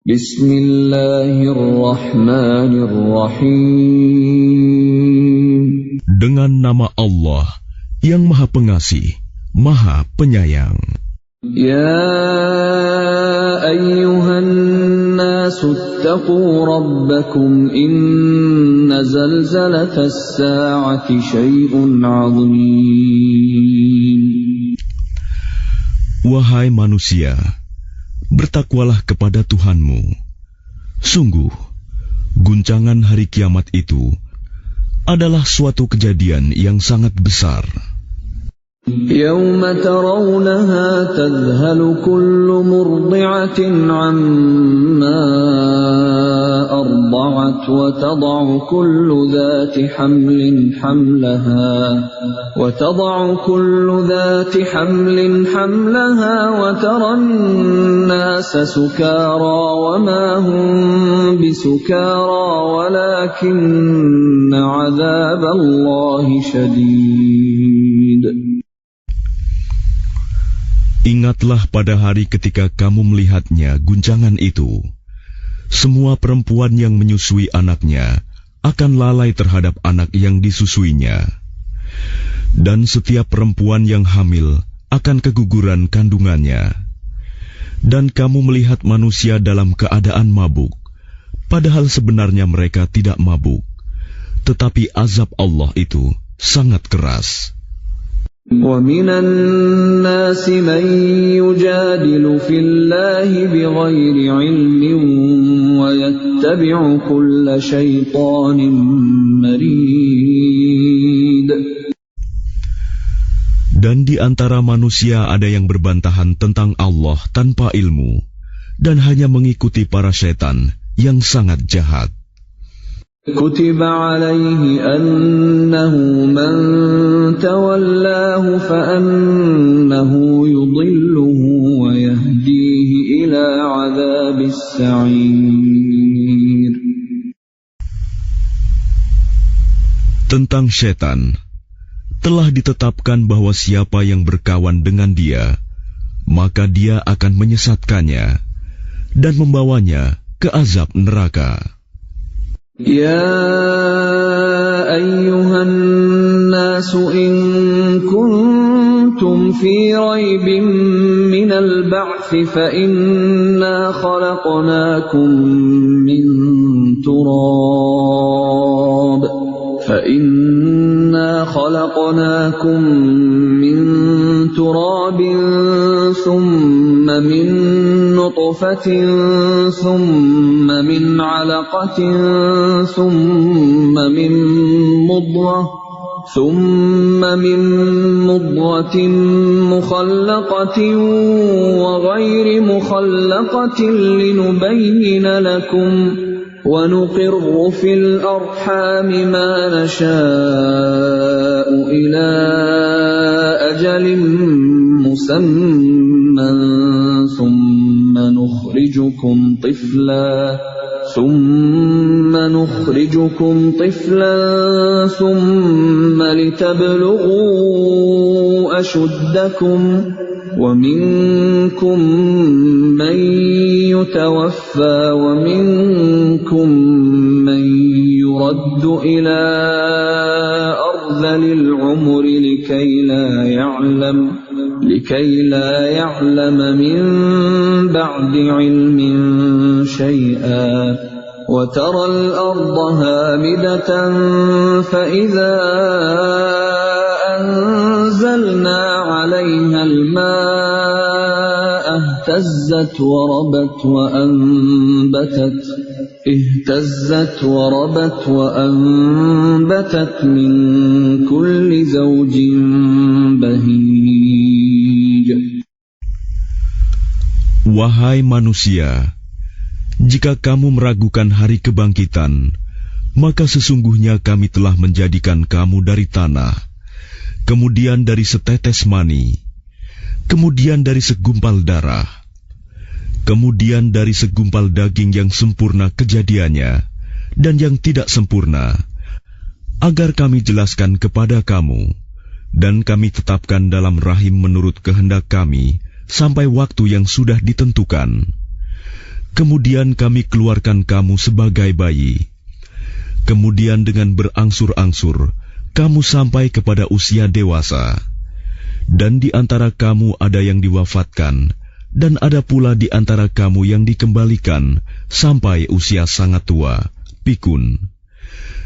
Bismillahirrahmanirrahim. Dengan nama Allah yang Maha Pengasih, Maha Penyayang. Ya ayyuhan nasu attaqu rabbakum inna zalzalatas sa'ati syai'un 'azim. Wahai manusia, bertakwalah kepada Tuhanmu. Sungguh, guncangan hari kiamat itu adalah suatu kejadian yang sangat besar. Yawma tarawnaha tadhalu kullu murdi'atin 'amma arda'at wa tada'u kullu dhati hamlin hamlaha wa taran nasa sukara wa ma hum bisukara walakinna 'adzaballahi syadid. Ingatlah pada hari ketika kamu melihatnya guncangan itu. Semua perempuan yang menyusui anaknya akan lalai terhadap anak yang disusuinya. Dan setiap perempuan yang hamil akan keguguran kandungannya. Dan kamu melihat manusia dalam keadaan mabuk, padahal sebenarnya mereka tidak mabuk. Tetapi azab Allah itu sangat keras. وَمِنَ النَّاسِ مَن يُجَادِلُ فِي اللَّهِ بِغَيْرِ عِلْمٍ وَيَتَّبِعُ كُلَّ شَيْطَانٍ مَرِيدٍ. Dan di antara manusia ada yang berbantahan tentang Allah tanpa ilmu dan hanya mengikuti para setan yang sangat jahat. كتب عليه أنه من تولاه فأنه يضله ويهديه إلى عذاب السعير. Tentang setan, telah ditetapkan bahwa siapa yang berkawan dengan dia, maka dia akan menyesatkannya dan membawanya ke azab neraka. يا أيها الناس إن كنتم في ريب من البعث فإنا خلقناكم من تراب ثم من نطفة ثم من علقة ثم من مضغة مخلقة وغير مخلقة لنبين لكم ونقر في الأرحام ما نشاء إلى أجل مسمى ثم نخرجكم طفلا ثم لتبلغوا أشدكم ومنكم من يتوفى ومنكم من يرد إلى أرذل العمر لكي لا يعلم من بعد علم شيئا وترى الأرض هامدة فإذا أنزلنا عليها الماء اهتزت وربت وأنبتت من كل زوج بهيج. Wahai manusia, jika kamu meragukan hari kebangkitan, maka sesungguhnya kami telah menjadikan kamu dari tanah, kemudian dari setetes mani, kemudian dari segumpal darah, kemudian dari segumpal daging yang sempurna kejadiannya dan yang tidak sempurna, agar kami jelaskan kepada kamu, dan kami tetapkan dalam rahim menurut kehendak kami sampai waktu yang sudah ditentukan. Kemudian kami keluarkan kamu sebagai bayi. Kemudian dengan berangsur-angsur, kamu sampai kepada usia dewasa. Dan di antara kamu ada yang diwafatkan, dan ada pula di antara kamu yang dikembalikan sampai usia sangat tua, pikun.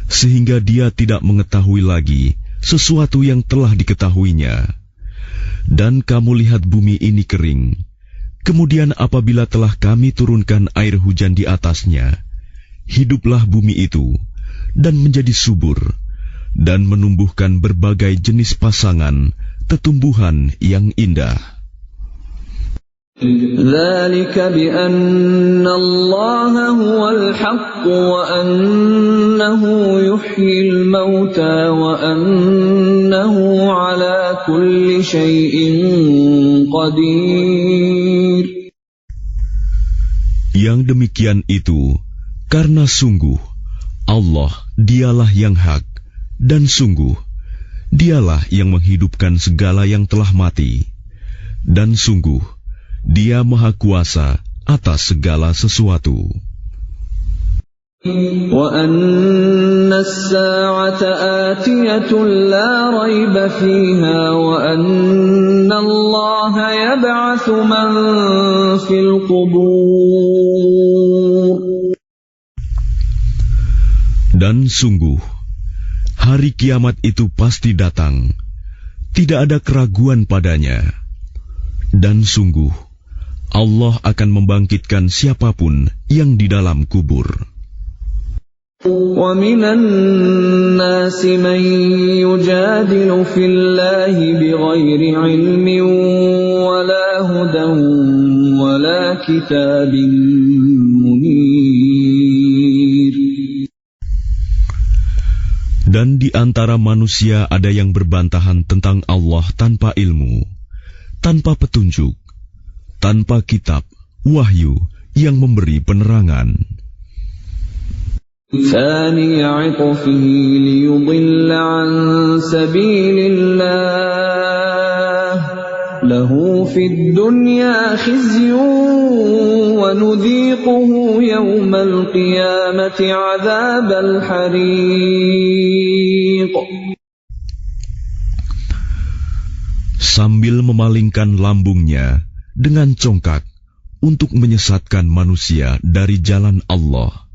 Sehingga dia tidak mengetahui lagi sesuatu yang telah diketahuinya. Dan kamu lihat bumi ini kering. Kemudian apabila telah kami turunkan air hujan di atasnya, hiduplah bumi itu, dan menjadi subur, dan menumbuhkan berbagai jenis pasangan, tetumbuhan yang indah. ذَلِكَ بِأَنَّ اللَّهَ هُوَ الْحَقُّ وَأَنَّهُ يُحْيِي الْمَوْتَى وَأَنَّهُ عَلَى كُلِّ شَيْءٍ قَدِيرٌ. Yang demikian itu karena sungguh Allah dialah yang hak, dan sungguh dialah yang menghidupkan segala yang telah mati, dan sungguh Dia Maha Kuasa atas segala sesuatu. وَأَنَّ السَّاعَةَ آتِيَةٌ لَا رَيْبَ فِيهَا وَأَنَّ اللَّهَ يَبْعَثُ مَن فِي الْقُبُورِ. Dan sungguh, hari kiamat itu pasti datang, tidak ada keraguan padanya. Dan sungguh, Allah akan membangkitkan siapapun yang di dalam kubur. وَمِنَ النَّاسِ مَن يُجَادِلُ فِي اللَّهِ بِغَيْرِ عِلْمٍ وَلَا هُدًى وَلَا كِتَابٍ مُنِيرٍ. Dan di antara manusia ada yang berbantahan tentang Allah tanpa ilmu, tanpa petunjuk, tanpa kitab, wahyu yang memberi penerangan. ثَانِيَ عِطْفِهِ لِيُضِلَّ عَن سَبِيلِ اللَّهِ لَهُ فِي الدُّنْيَا خِزْيٌ وَنُذِيقُهُ يَوْمَ الْقِيَامَةِ عَذَابَ الْحَرِيقِ. Sambil memalingkan lambungnya dengan congkak untuk menyesatkan manusia dari jalan Allah.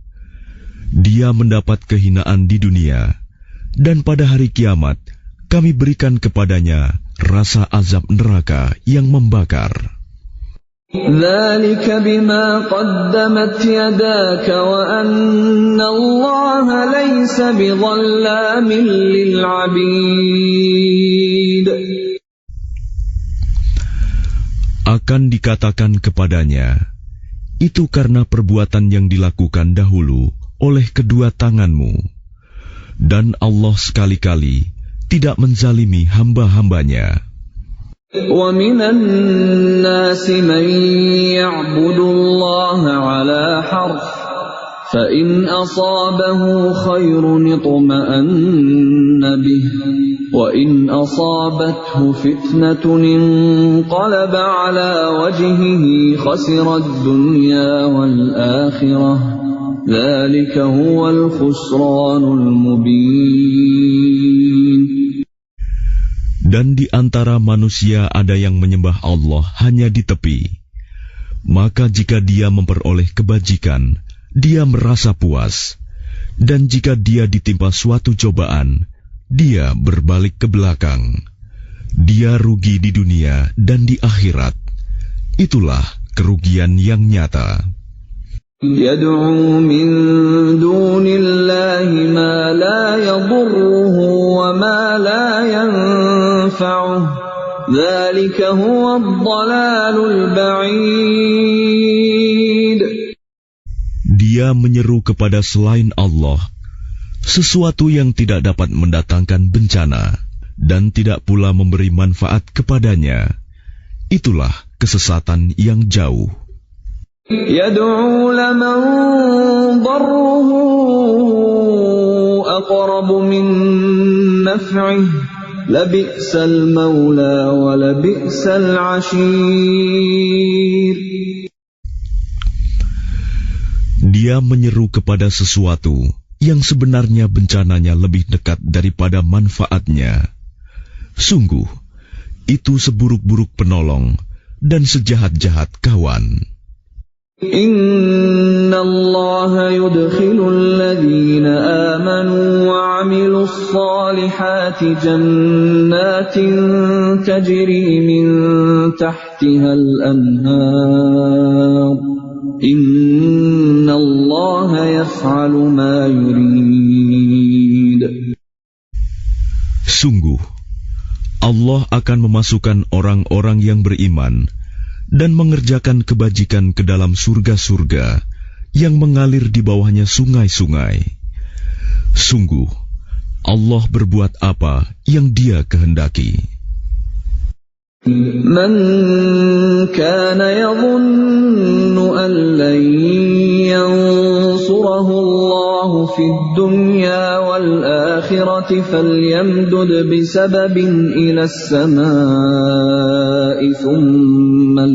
Dia mendapat kehinaan di dunia, dan pada hari kiamat kami berikan kepadanya rasa azab neraka yang membakar. ذَلِكَ بِمَا قَدَّمَتْ يَدَاكَ وَأَنَّ اللَّهَ لَيْسَ بِظَلَّامٍ لِلْعَبِيدِ. Akan dikatakan kepadanya, itu karena perbuatan yang dilakukan dahulu oleh kedua tanganmu, dan Allah sekali-kali tidak menzalimi hamba-hambanya. وَمِنَ النَّاسِ مَن يَعْبُدُ اللَّهَ عَلَى حَرْفٍ فَإِنْ أَصَابَهُ خَيْرٌ اطْمَأَنَّ بِهِ وَإِنْ أَصَابَتْهُ فِتْنَةٌ انقَلَبَ عَلَى وَجْهِهِ خَسِرَ الدُّنْيَا وَالْآخِرَةَ ذَلِكَ هُوَ الْخُسْرَانُ الْمُبِينُ. Dan di antara manusia ada yang menyembah Allah hanya di tepi. Maka jika dia memperoleh kebajikan, dia merasa puas. Dan jika dia ditimpa suatu cobaan, dia berbalik ke belakang. Dia rugi di dunia dan di akhirat. Itulah kerugian yang nyata. يَدْعُو مِن دُونِ اللَّهِ مَا لَا يَضُرُّهُ وَمَا لَا يَنفَعُهُ ذَلِكَ هُوَ الضَّلَالُ الْبَعِيدُ. Dia menyeru kepada selain Allah sesuatu yang tidak dapat mendatangkan bencana dan tidak pula memberi manfaat kepadanya. Itulah kesesatan yang jauh. يَدْعُو لَمَن ضَرُّهُ أَقْرَبُ مِن نَّفْعِهِ لَبِئْسَ الْمَوْلَى وَلَبِئْسَ الْعَشِيرُ. Dia menyeru kepada sesuatu yang sebenarnya bencananya lebih dekat daripada manfaatnya. Sungguh, itu seburuk-buruk penolong dan sejahat-jahat kawan. Inna Allah yudkhilul ladhina amanu wa amilus salihati jannatin tajri min tahtihal anhar. Inna Allah yaf'alu ma yurid. Sungguh, Allah akan memasukkan orang-orang yang beriman dan mengerjakan kebajikan ke dalam surga-surga yang mengalir di bawahnya sungai-sungai. Sungguh, Allah berbuat apa yang Dia kehendaki. Man kana yadhunnu an lan yansurahu Allah fid dunya wal akhirati falyamdud bisababin ila as-samaa'i thumma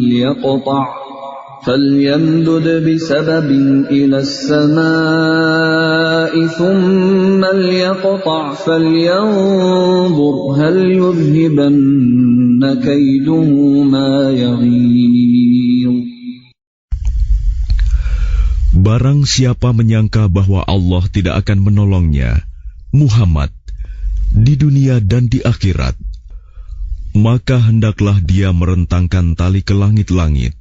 فليمدد بسبب إلى السماء ثم ليقطع فلينظر هل يذهبن كيده ما يغيظ. Barang siapa menyangka bahwa Allah tidak akan menolongnya, Muhammad, di dunia dan di akhirat, maka hendaklah dia merentangkan tali ke langit-langit,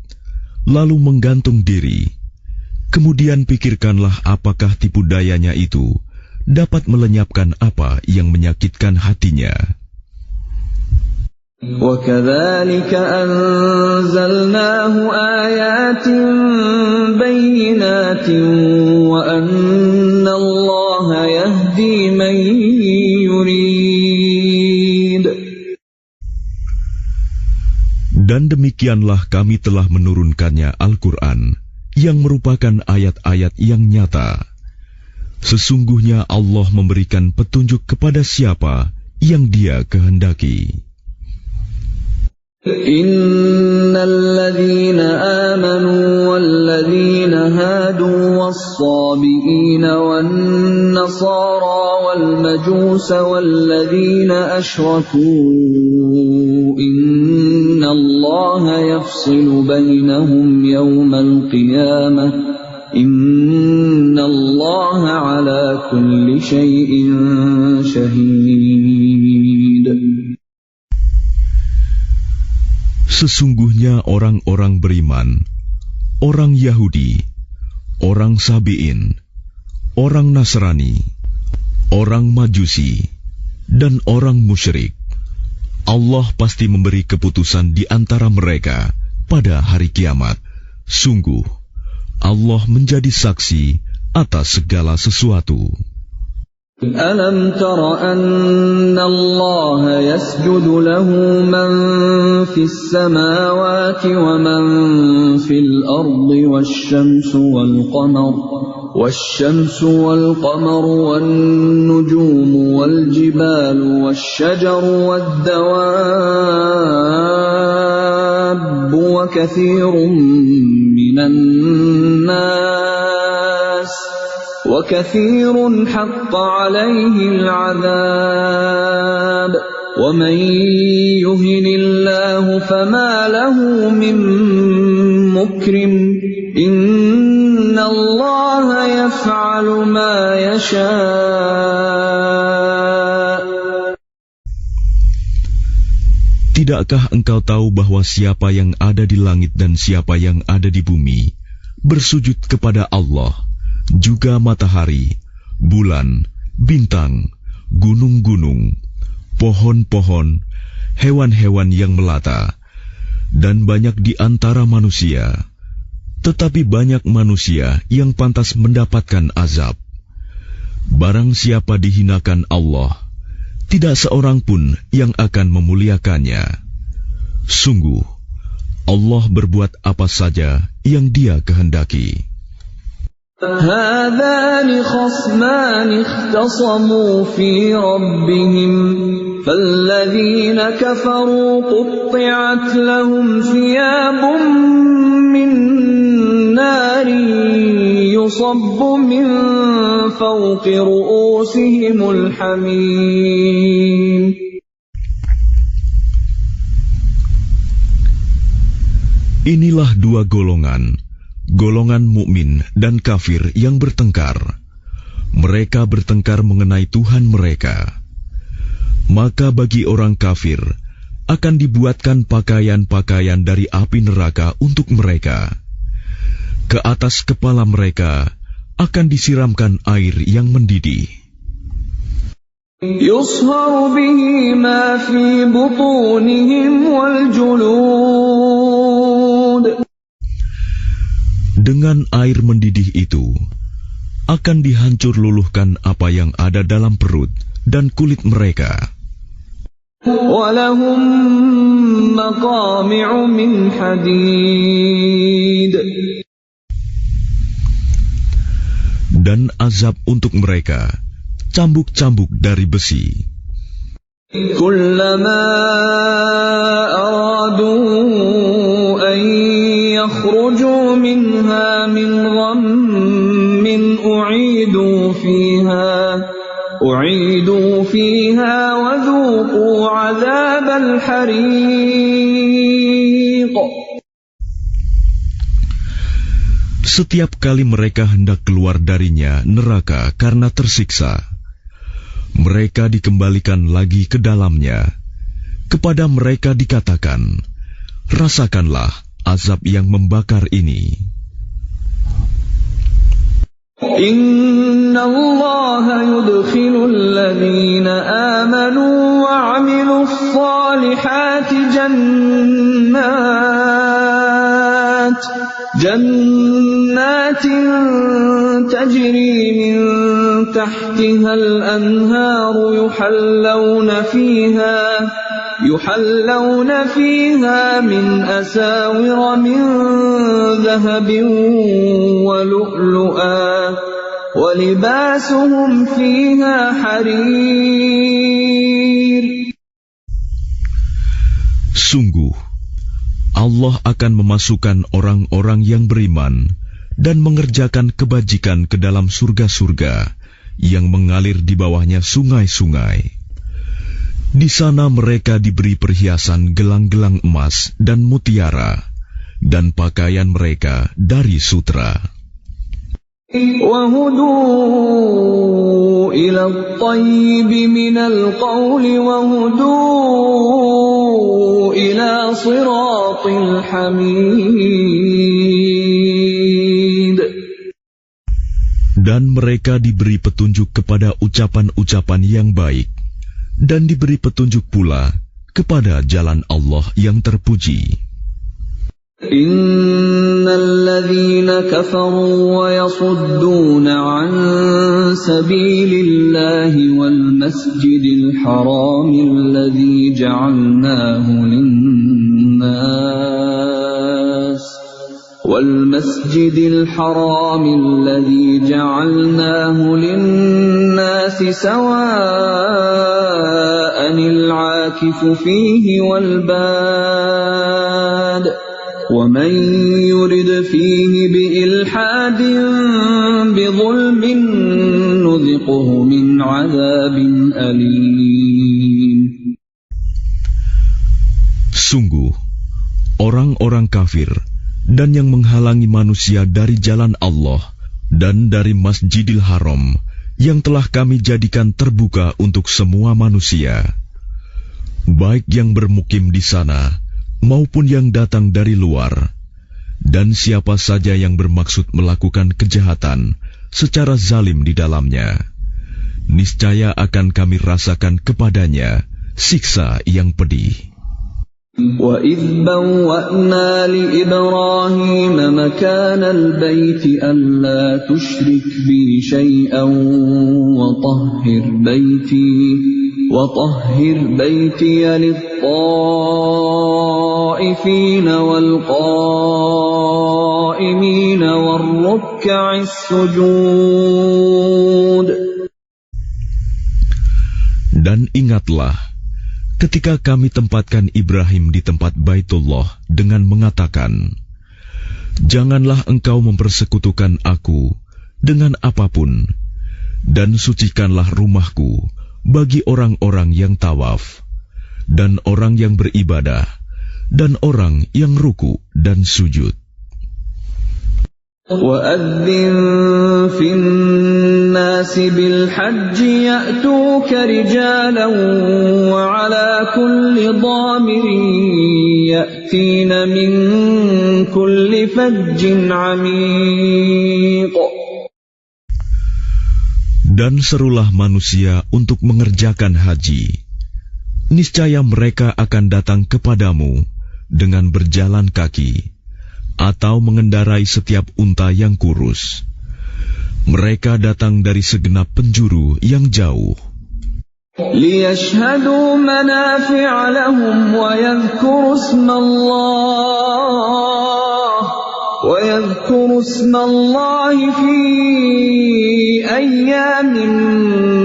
lalu menggantung diri. Kemudian pikirkanlah apakah tipu dayanya itu dapat melenyapkan apa yang menyakitkan hatinya. وَكَذَلِكَ أَنزَلْنَاهُ آيَاتٍ بَيِّنَاتٍ وَأَنَّ اللَّهَ يَهْدِي مَن يُرِيدُ. Dan demikianlah kami telah menurunkannya Al-Quran yang merupakan ayat-ayat yang nyata. Sesungguhnya Allah memberikan petunjuk kepada siapa yang Dia kehendaki. Innal ladzina amanu wal ladzina hadu was-sabiina wan nasara wal majusa wal ladzina asyraku innallaha yafsilu bainahum yawmal qiyamah innallaha ala kulli syai'in syahid. Sesungguhnya orang-orang beriman, orang Yahudi, orang Sabi'in, orang Nasrani, orang Majusi, dan orang musyrik, Allah pasti memberi keputusan di antara mereka pada hari kiamat. Sungguh, Allah menjadi saksi atas segala sesuatu. Alam tara anna Allah yasjudu lahu man fis samawati wa man fil ardi wasyamsu wal qamaru wan nujumu wal jibalu wasyajaru wad dawabbu wa katsirun minan nas وَكَثِيرٌ حَقَّ عَلَيْهِ الْعَذَابُ وَمَنْ يُهِنِ اللَّهُ فَمَا لَهُ مِنْ مُكْرِمٍ إِنَّ اللَّهَ يَفْعَلُ مَا يَشَاءُ. Tidakkah engkau tahu bahwa siapa yang ada di langit dan siapa yang ada di bumi bersujud kepada Allah, juga matahari, bulan, bintang, gunung-gunung, pohon-pohon, hewan-hewan yang melata, dan banyak di antara manusia. Tetapi banyak manusia yang pantas mendapatkan azab. Barang siapa dihinakan Allah, tidak seorang pun yang akan memuliakannya. Sungguh, Allah berbuat apa saja yang Dia kehendaki. هذان خصمان اختصموا في ربهم فالذين كفروا قطعت لهم ثياب من نار يصب من فوق رؤوسهم الحميم. Inilah dua golongan, golongan mukmin dan kafir yang bertengkar. Mereka bertengkar mengenai Tuhan mereka. Maka bagi orang kafir akan dibuatkan pakaian-pakaian dari api neraka untuk mereka. Ke atas kepala mereka akan disiramkan air yang mendidih. يصهر به ما في بطونهم والجلود. Dengan air mendidih itu akan dihancur luluhkan apa yang ada dalam perut dan kulit mereka. وَلَهُمْ مَقَامِعُ مِنْ حَدِيدٍ. Dan azab untuk mereka cambuk-cambuk dari besi. كُلَّمَا أَرَادُوا أَنْ يَخْرُجُوا مِنْهَا مِنْ غَمٍّ أُعِيدُوا فِيهَا وَذُوقُوا عَذَابَ الْحَرِيقِ. Setiap kali mereka hendak keluar darinya neraka karena tersiksa, mereka dikembalikan lagi ke dalamnya. Kepada mereka dikatakan, rasakanlah azab yang membakar ini. Inna Allah yudkhilu alladhina amanu wa 'amilus salihati jannatin tajri min tahtiha al-anhar yuhallawna fiha min asawir min dhahabin wa lu'lu'a wa libasuhum fiha harir. Sungguh Allah akan memasukkan orang-orang yang beriman dan mengerjakan kebajikan ke dalam surga-surga yang mengalir di bawahnya sungai-sungai. Di sana mereka diberi perhiasan gelang-gelang emas dan mutiara, dan pakaian mereka dari sutra. وَهُدُوا إِلَى الطَّيِّبِ مِنَ الْقَوْلِ وَهُدُوا إِلَى صِرَاطِ الْحَمِيدِ. Dan mereka diberi petunjuk kepada ucapan-ucapan yang baik, dan diberi petunjuk pula kepada jalan Allah yang terpuji. Innal ladzina kafaru wa yasudduna an sabilillahi wal masjidil haram alladzi ja'alnahu lin-nas والمسجد الحرام الذي جعلناه للناس سواء العاكف فيه والباد ومن يرد فيه بإلحاد بظلم نذقه من عذاب أليم. Sungguh, orang-orang kafir dan yang menghalangi manusia dari jalan Allah dan dari Masjidil Haram yang telah kami jadikan terbuka untuk semua manusia, baik yang bermukim di sana maupun yang datang dari luar, dan siapa saja yang bermaksud melakukan kejahatan secara zalim di dalamnya, niscaya akan kami rasakan kepadanya siksa yang pedih. وَإِذْ بَوَّأْنَا لِإِبْرَاهِيمَ مَكَانَ الْبَيْتِ أَلَّا تُشْرِكْ بِي شَيْئًا وَطَهِّرْ بَيْتِيَ لِلطَّائِفِينَ وَالْقَائِمِينَ وَالرُّكَّعِ السُّجُودِ. Dan ingatlah ketika kami tempatkan Ibrahim di tempat Baitullah dengan mengatakan, janganlah engkau mempersekutukan aku dengan apapun, dan sucikanlah rumahku bagi orang-orang yang tawaf, dan orang yang beribadah, dan orang yang ruku dan sujud. وَأَذِّن فِي النَّاسِ بِالْحَجِّ يَأْتُوكَ رِجَالًا وَعَلَى كُلِّ ضَامِرٍ يَأْتِينَ مِنْ كُلِّ فَجٍّ عَمِيقٍ. Dan serulah manusia untuk mengerjakan haji. Niscaya mereka akan datang kepadamu dengan berjalan kaki, atau mengendarai setiap unta yang kurus. Mereka datang dari segenap penjuru yang jauh. لِيَشْهَدُوا مَنَافِعَ لَهُمْ وَيَذْكُرُوا اسْمَ اللَّهِ فِي أَيَّامٍ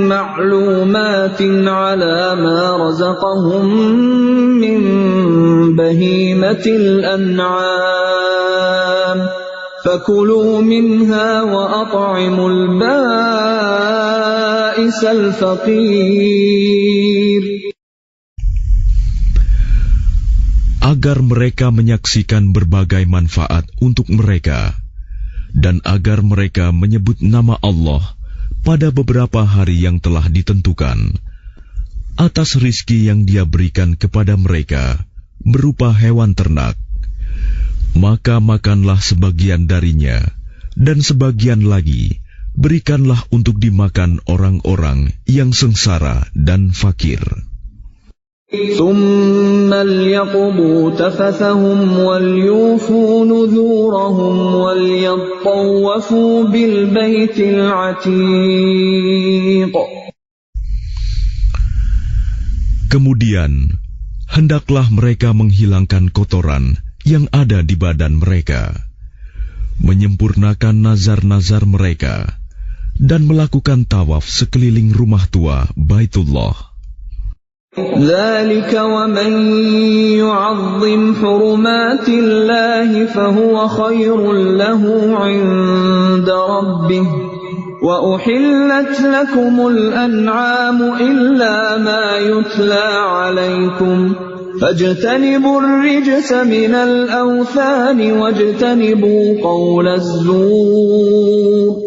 مَّعْلُومَاتٍ عَلَى مَا رَزَقَهُم مِّن بَهِيمَةِ الْأَنْعَامِ فَكُلُوا مِنْهَا وَأَطْعِمُوا الْبَائِسَ الْفَقِيرَ. Agar mereka menyaksikan berbagai manfaat untuk mereka, dan agar mereka menyebut nama Allah pada beberapa hari yang telah ditentukan, atas rizki yang Dia berikan kepada mereka berupa hewan ternak. Maka makanlah sebagian darinya, dan sebagian lagi berikanlah untuk dimakan orang-orang yang sengsara dan fakir. ثُمَّ لْيَقْضُوا تَفَثَهُمْ وَلْيُوفُوا نُذُورَهُمْ وَلْيَطَّوَّفُوا بِالْبَيْتِ الْعَتِيقِ. Kemudian, hendaklah mereka menghilangkan kotoran yang ada di badan mereka, menyempurnakan nazar-nazar mereka, dan melakukan tawaf sekeliling rumah tua Baitullah. ذَلِكَ وَمَنْ يُعَظِّمْ حُرُمَاتِ اللَّهِ فَهُوَ خَيْرٌ لَهُ عِندَ رَبِّهِ وَأُحِلَّتْ لَكُمُ الْأَنْعَامُ إِلَّا مَا يُتْلَى عَلَيْكُمْ فَاجْتَنِبُوا الرِّجْسَ مِنَ الْأَوْثَانِ وَاجْتَنِبُوا قَوْلَ الزُّورِ.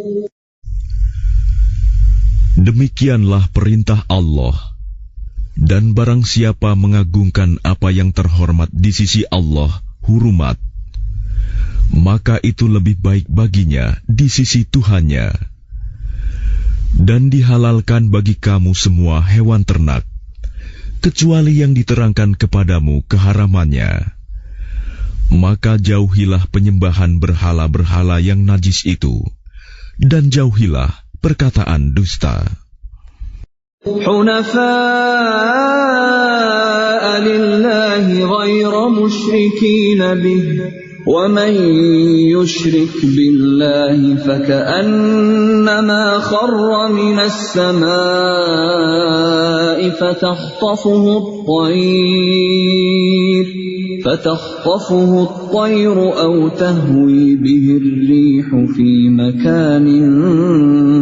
Demikianlah perintah Allah. Dan barang siapa mengagungkan apa yang terhormat di sisi Allah, hurumat, maka itu lebih baik baginya di sisi Tuhannya. Dan dihalalkan bagi kamu semua hewan ternak, kecuali yang diterangkan kepadamu keharamannya. Maka jauhilah penyembahan berhala-berhala yang najis itu, dan jauhilah perkataan dusta. حُنَفَاءَ لِلَّهِ غَيْرَ مُشْرِكِينَ بِهِ وَمَن يُشْرِكْ بِاللَّهِ فَكَأَنَّمَا خَرَّ مِنَ السَّمَاءِ فَتَخْطَفُهُ الطَّيْرُ أَوْ تَهْوِي بِهِ الرِّيحُ فِي مَكَانٍ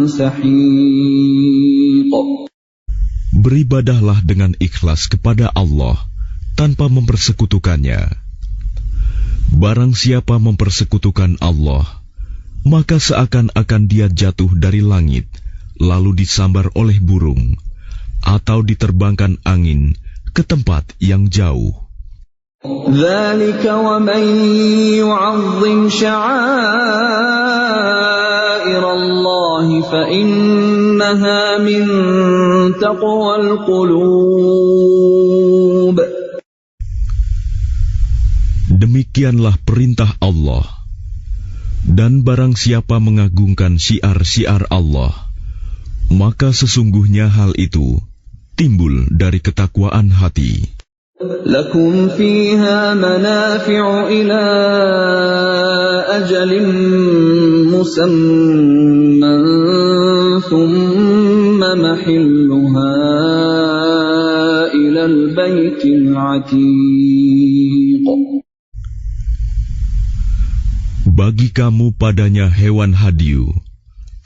سَحِيقٍ. Beribadahlah dengan ikhlas kepada Allah tanpa mempersekutukannya. Barang siapa mempersekutukan Allah, maka seakan-akan dia jatuh dari langit, lalu disambar oleh burung, atau diterbangkan angin ke tempat yang jauh. ذَلِكَ وَمَن يُعَظِّمْ شَعَائِرَ اللَّهِ فَإِنَّهَا مِن تَقْوَى الْقُلُوبِ. Demikianlah perintah Allah. Dan barang siapa mengagungkan syiar-syiar Allah, maka sesungguhnya hal itu timbul dari ketakwaan hati. لَكُمْ فِيهَا مَنَافِعُ إِلَى أَجَلٍ مُّسَمًّى ثُمَّ مَحِلُّهَا إِلَى الْبَيْتِ الْعَتِيقِ. Bagi kamu padanya hewan hadiu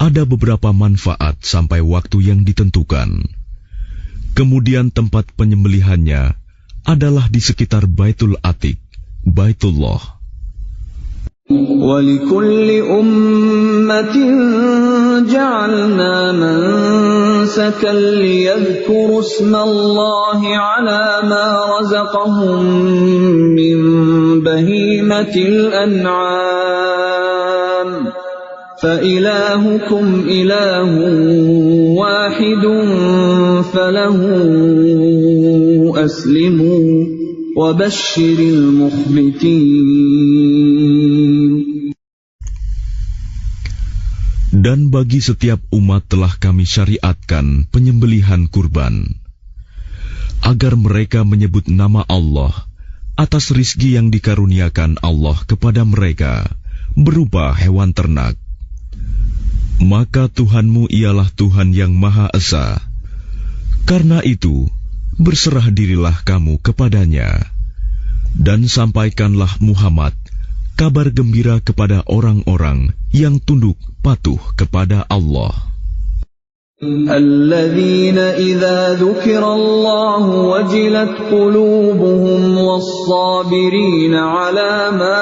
ada beberapa manfaat sampai waktu yang ditentukan. Kemudian tempat penyembelihannya adalah di sekitar Baitul Atiq, Baitullah. وَلِكُلِّ أُمَّةٍ جَعَلْنَا مَنسَكًا لِيَذْكُرُوا اسْمَ اللَّهِ عَلَى مَا رَزَقَهُم مِّن بَهِيمَةِ الْأَنْعَامِ فَإِلَٰهُكُمْ إِلَٰهٌ وَاحِدٌ فَلَهُ أَسْلِمُوا وَبَشِّرِ الْمُخْبِتِينَ. Dan bagi setiap umat telah kami syariatkan penyembelihan kurban, agar mereka menyebut nama Allah atas rizki yang dikaruniakan Allah kepada mereka berupa hewan ternak. Maka Tuhanmu ialah Tuhan yang Maha Esa. Karena itu, berserah dirilah kamu kepadanya, dan sampaikanlah Muhammad kabar gembira kepada orang-orang yang tunduk patuh kepada Allah. Alladzina idza dzukirallahu wajilat qulubuhum was-sabirina 'ala ma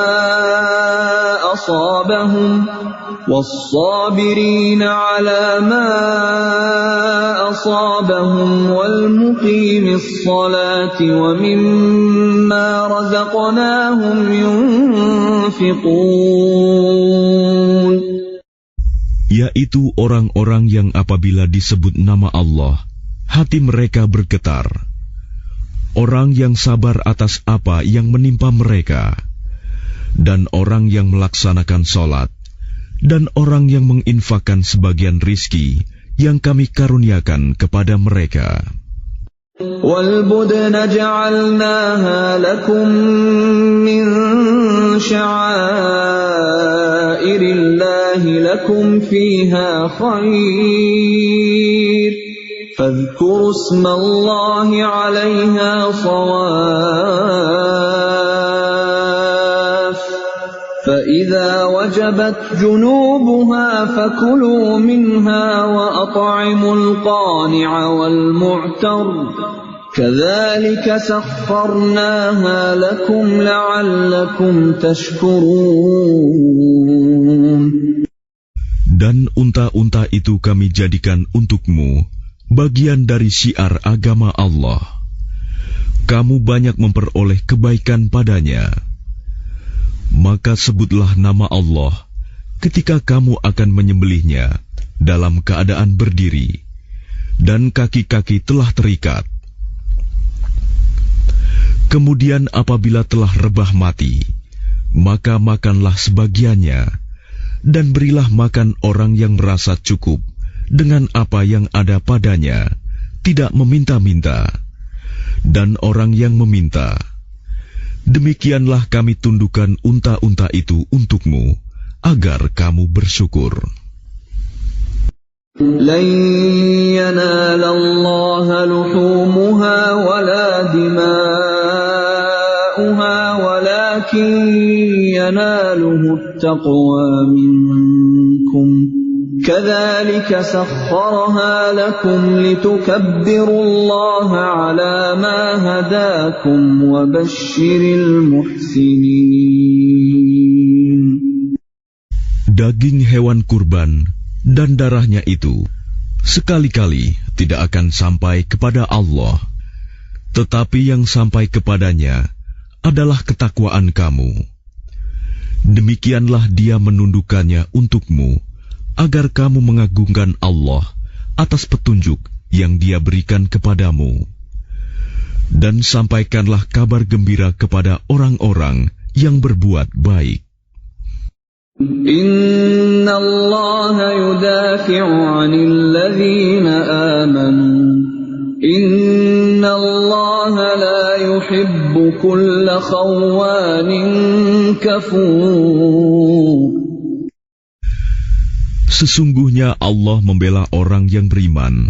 asabahum wal muqimis salati wa mimma razaqnahum yunfiqun. Yaitu orang-orang yang apabila disebut nama Allah, hati mereka bergetar. Orang yang sabar atas apa yang menimpa mereka, dan orang yang melaksanakan sholat, dan orang yang menginfakkan sebagian rizki yang kami karuniakan kepada mereka. وَالْبُدْنَ جَعَلْنَاهَا لَكُمْ مِنْ شَعَائِرِ اللَّهِ لَكُمْ فِيهَا خَيْرٌ فَاذْكُرُوا اسْمَ اللَّهِ عَلَيْهَا صَوَافَّ فَإِذَا وَجَبَتْ جُنُوبُهَا فَكُلُوا مِنْهَا وَأَطْعِمُوا الْقَانِعَ وَالْمُعْتَرَّ كَذَلِكَ سَخَّرْنَاهَا لَكُمْ لَعَلَّكُمْ تَشْكُرُونَ. Dan unta-unta itu kami jadikan untukmu bagian dari syiar agama Allah. Kamu banyak memperoleh kebaikan padanya. Maka sebutlah nama Allah ketika kamu akan menyembelihnya dalam keadaan berdiri, dan kaki-kaki telah terikat. Kemudian apabila telah rebah mati, maka makanlah sebagiannya, dan berilah makan orang yang merasa cukup dengan apa yang ada padanya, tidak meminta-minta, dan orang yang meminta. Demikianlah kami tundukkan unta-unta itu untukmu, agar kamu bersyukur. لَن يَنَالَ اللَّهَ لُحُومُهَا وَلَا دِمَاؤُهَا وَلَكِن يَنَالُهُ التَّقْوَى مِنكُمْ كَذَلِكَ سَخَّرَهَا لَكُمْ لِتُكَبِّرُوا اللَّهَ عَلَى مَا هَدَاكُمْ وَبَشِّرِ الْمُحْسِنِينَ. Daging hewan kurban dan darahnya itu sekali-kali tidak akan sampai kepada Allah, tetapi yang sampai kepadanya adalah ketakwaan kamu. Demikianlah Dia menundukkannya untukmu, agar kamu mengagungkan Allah atas petunjuk yang Dia berikan kepadamu. Dan sampaikanlah kabar gembira kepada orang-orang yang berbuat baik. Inna Allah yudafi'u 'anil ladzina amanu. Inna Allah la yuhibbu kulla khawanin kafur. Sesungguhnya Allah membela orang yang beriman.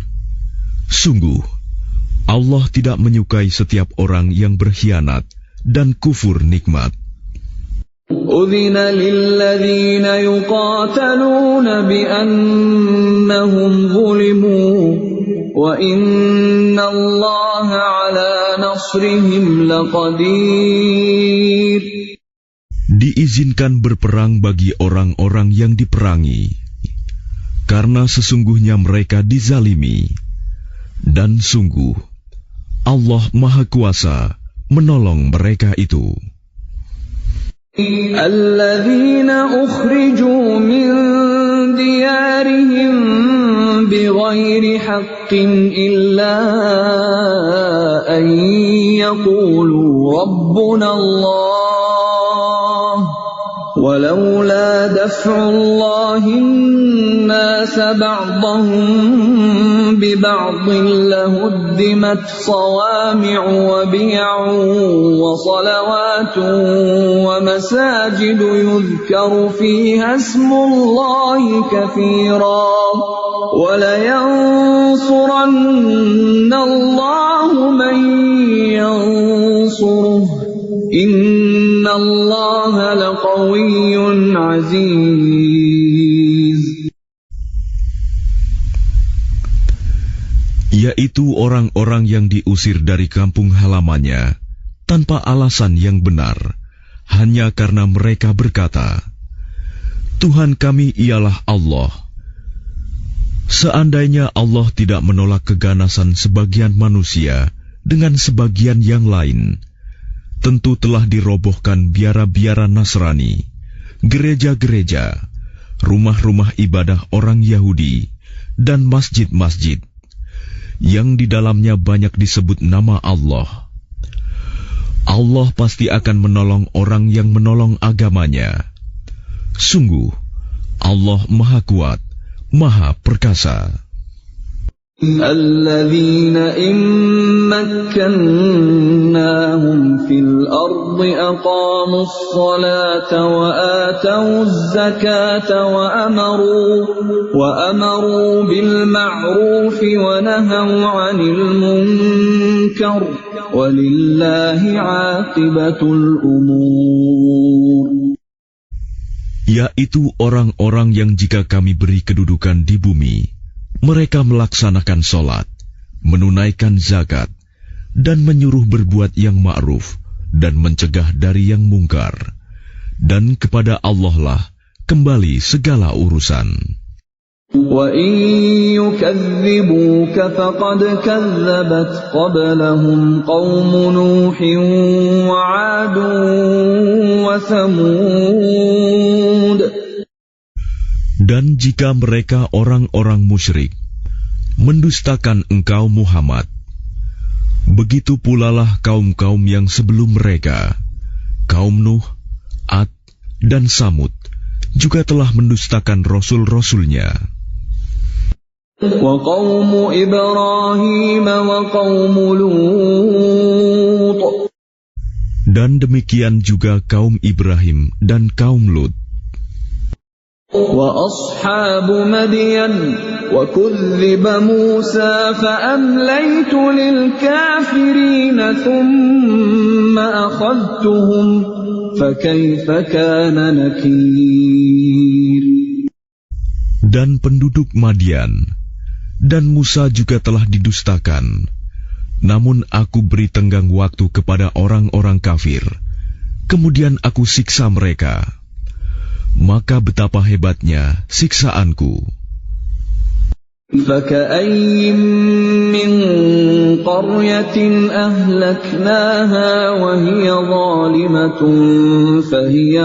Sungguh, Allah tidak menyukai setiap orang yang berkhianat dan kufur nikmat. أذن للذين يقاتلون بأنهم ظلموا وإن الله على نصرهم لقدير. Diizinkan berperang bagi orang-orang yang diperangi, karena sesungguhnya mereka dizalimi, dan sungguh Allah Maha Kuasa menolong mereka itu. الذين أخرجوا من ديارهم بغير حق إلا أن يقولوا ربنا الله ولولا دفع الله الناس بعضهم ببعض لهدمت صوامع وبيع وصلوات ومساجد يذكر فيها اسم الله كثيرا ولينصرن الله من ينصره إن الله لقوي عزيز. Yaitu orang-orang yang diusir dari kampung halamannya tanpa alasan yang benar, hanya karena mereka berkata, Tuhan kami ialah Allah. Seandainya Allah tidak menolak keganasan sebagian manusia dengan sebagian yang lain, tentu telah dirobohkan biara-biara Nasrani, gereja-gereja, rumah-rumah ibadah orang Yahudi, dan masjid-masjid yang di dalamnya banyak disebut nama Allah. Allah pasti akan menolong orang yang menolong agamanya. Sungguh, Allah Maha Kuat, Maha Perkasa. الذين إن مكناهم في الأرض أقاموا الصلاة وآتوا الزكاة وأمروا بالمعروف ونهوا عن المنكر ولله عاقبة الأمور. Yaitu orang-orang yang jika kami beri kedudukan di bumi, mereka melaksanakan sholat, menunaikan zakat, dan menyuruh berbuat yang ma'ruf dan mencegah dari yang mungkar. Dan kepada Allah lah kembali segala urusan. وَإِن يُكَذِّبُوكَ فَقَدْ كَذَّبَتْ قَبْلَهُمْ قَوْمُ نُوحٍ وَعَادٌ وَثَمُودَ. Dan jika mereka orang-orang musyrik mendustakan engkau Muhammad, begitu pulalah kaum-kaum yang sebelum mereka, kaum Nuh, Ad, dan Samud, juga telah mendustakan rasul-rasulnya. وَقَوْمُ إِبْرَاهِيمَ وَقَوْمُ لُوطٍ. Dan demikian juga kaum Ibrahim dan kaum Lut. وَأَصْحَابُ مَدْيَنَ وَكُذِّبَ مُوسَى فَأَمْلَيْتُ لِلْكَافِرِينَ ثُمَّ أَخَذْتُهُمْ فَكَيْفَ كَانَ نَكِيرِ. Dan penduduk Madian dan Musa juga telah didustakan, namun aku beri tenggang waktu kepada orang-orang kafir, kemudian aku siksa mereka. Maka betapa hebatnya siksaanku. فَكَأَيِّن مِّن قَرْيَةٍ أَهْلَكْنَاهَا وَهِيَ ظَالِمَةٌ فَهِيَ